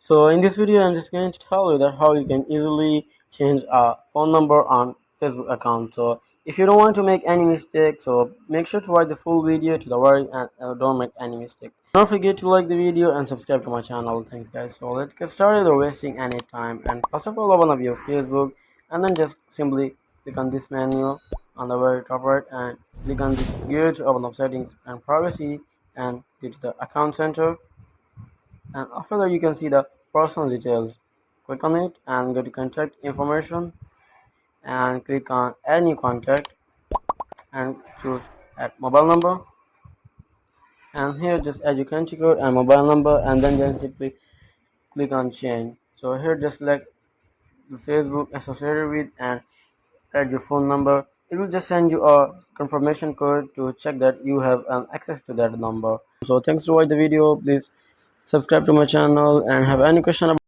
So in this video, I'm just going to tell you that how you can easily change a phone number on Facebook account. So if you don't want to make any mistake, so make sure to watch the full video to the very end and don't make any mistake. Don't forget to like the video and subscribe to my channel. Thanks guys. So let's get started without wasting any time. And first of all, open up your Facebook and then just simply click on this menu on the very top right and click on this gear to open up settings and privacy and go to the account center, and after that you can see the personal details. Click on it and go to contact information and click on add new contact and choose add mobile number, and here just add your country code and mobile number, and then simply click on change. So here just select the Facebook associated with and add your phone number. It will just send you a confirmation code to check that you have access to that number. So thanks to watch the video. Please subscribe to my channel and have any question about